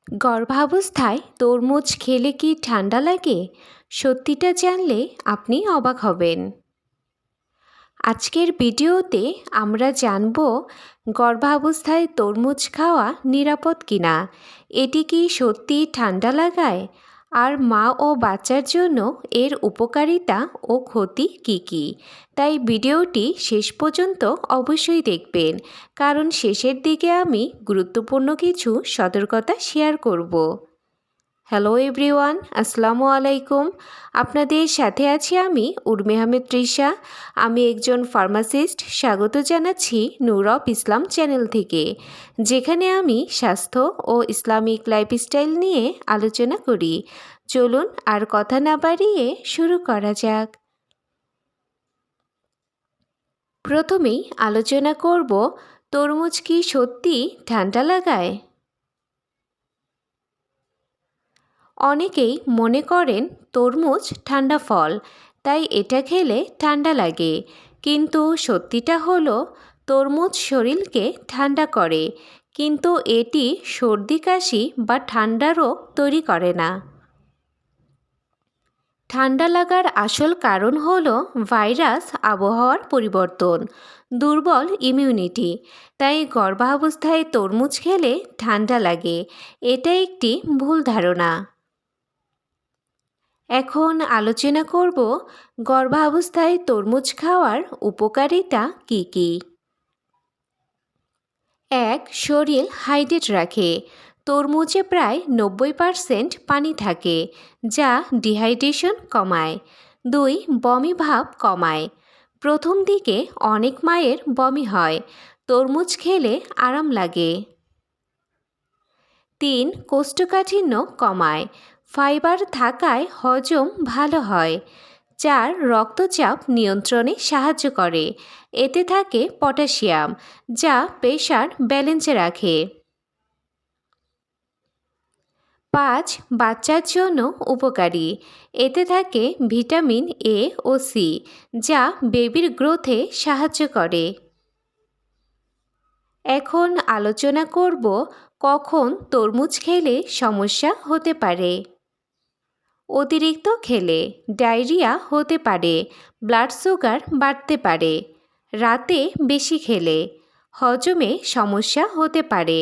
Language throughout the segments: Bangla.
গর্ভাবস্থায় তরমুজ খেলে কি ঠান্ডা লাগে? সত্যিটা জানলে আপনি অবাক হবেন। আজকের ভিডিওতে আমরা জানব গর্ভাবস্থায় তরমুজ খাওয়া নিরাপদ কিনা, এটি কি সত্যি ঠান্ডা লাগায়, আর মা ও বাচ্চার জন্য এর উপকারিতা ও ক্ষতি কী কী। তাই ভিডিওটি শেষ পর্যন্ত অবশ্যই দেখবেন, কারণ শেষের দিকে আমি গুরুত্বপূর্ণ কিছু সতর্কতা শেয়ার করব। হ্যালো এভরিওয়ান, আসসালামু আলাইকুম। আপনাদের সাথে আছি আমি উর্মি আহমেদ তৃষা। আমি একজন ফার্মাসিস্ট। স্বাগত জানাচ্ছি নূর অফ ইসলাম চ্যানেল থেকে, যেখানে আমি স্বাস্থ্য ও ইসলামিক লাইফস্টাইল নিয়ে আলোচনা করি। চলুন আর কথা না বাড়িয়ে শুরু করা যাক। প্রথমেই আলোচনা করব, তরমুজ কি সত্যি ঠান্ডা লাগায়? অনেকেই মনে করেন তরমুজ ঠান্ডা ফল, তাই এটা খেলে ঠান্ডা লাগে। কিন্তু সত্যিটা হলো, তরমুজ শরীরকে ঠান্ডা করে, কিন্তু এটি সর্দি কাশি বা ঠান্ডা রোগ তৈরি করে না। ঠান্ডা লাগার আসল কারণ হলো ভাইরাস, আবহাওয়ার পরিবর্তন, দুর্বল ইমিউনিটি। তাই গর্ভাবস্থায় তরমুজ খেলে ঠান্ডা লাগে, এটা একটি ভুল ধারণা। এখন আলোচনা করব গর্ভাবস্থায় তরমুজ খাওয়ার উপকারিতা কী কী। 1. শরীর হাইড্রেট রাখে। তরমুজে প্রায় 90% পানি থাকে, যা ডিহাইড্রেশন কমায়। 2. বমি ভাব কমায়। প্রথম দিকে অনেক মায়ের বমি হয়, তরমুজ খেলে আরাম লাগে। 3. কোষ্ঠকাঠিন্য কমায়। ফাইবার থাকায় হজম ভালো হয়। 4. রক্তচাপ নিয়ন্ত্রণে সাহায্য করে। এতে থাকে পটাশিয়াম, যা প্রেশার ব্যালেন্সে রাখে। 5. বাচ্চার জন্য উপকারী। এতে থাকে ভিটামিন এ ও সি, যা বেবির গ্রোথে সাহায্য করে। এখন আলোচনা করব কখন তরমুজ খেলে সমস্যা হতে পারে। অতিরিক্ত খেলে ডায়রিয়া হতে পারে, ব্লাড সুগার বাড়তে পারে। রাতে বেশি খেলে হজমে সমস্যা হতে পারে।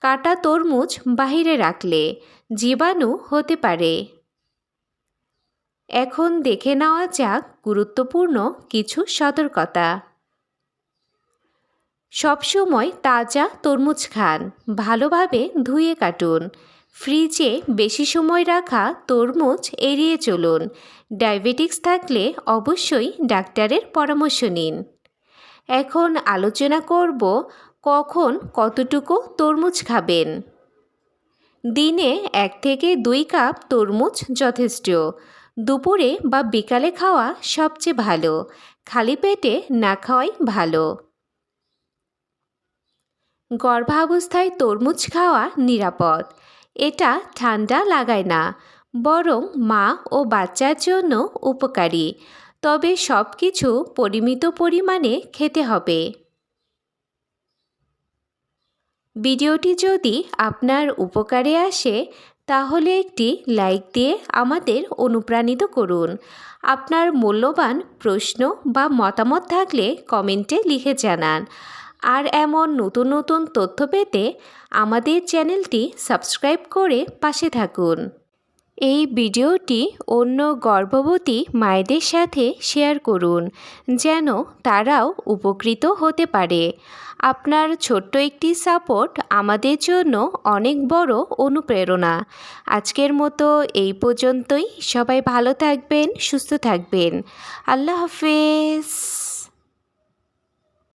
কাটা তরমুজ বাহিরে রাখলে জীবাণু হতে পারে। এখন দেখে নেওয়া যাক গুরুত্বপূর্ণ কিছু সতর্কতা। সবসময় তাজা তরমুজ খান, ভালোভাবে ধুয়ে কাটুন। ফ্রিজে বেশি সময় রাখা তরমুজ এড়িয়ে চলুন। ডায়াবেটিস থাকলে অবশ্যই ডাক্তারের পরামর্শ নিন। এখন আলোচনা করব কখন কতটুকু তরমুজ খাবেন। দিনে 1 থেকে 2 কাপ তরমুজ যথেষ্ট। দুপুরে বা বিকালে খাওয়া সবচেয়ে ভালো, খালি পেটে না খাওয়াই ভালো। গর্ভাবস্থায় তরমুজ খাওয়া নিরাপদ। এটা ঠান্ডা লাগায় না, বরং মা ও বাচ্চার জন্য উপকারী। তবে সব কিছু পরিমিত পরিমাণে খেতে হবে। ভিডিওটি যদি আপনার উপকারে আসে, তাহলে একটি লাইক দিয়ে আমাদের অনুপ্রাণিত করুন। আপনার মূল্যবান প্রশ্ন বা মতামত থাকলে কমেন্টে লিখে জানান। আর এমন নতুন নতুন তথ্য পেতে আমাদের চ্যানেলটি সাবস্ক্রাইব করে পাশে থাকুন। এই ভিডিওটি অন্য গর্ভবতী মায়েদের সাথে শেয়ার করুন, যেন তারাও উপকৃত হতে পারে। আপনার ছোট্ট একটি সাপোর্ট আমাদের জন্য অনেক বড় অনুপ্রেরণা। আজকের মতো এই পর্যন্তই। সবাই ভালো থাকবেন, সুস্থ থাকবেন। আল্লাহ হাফেজ।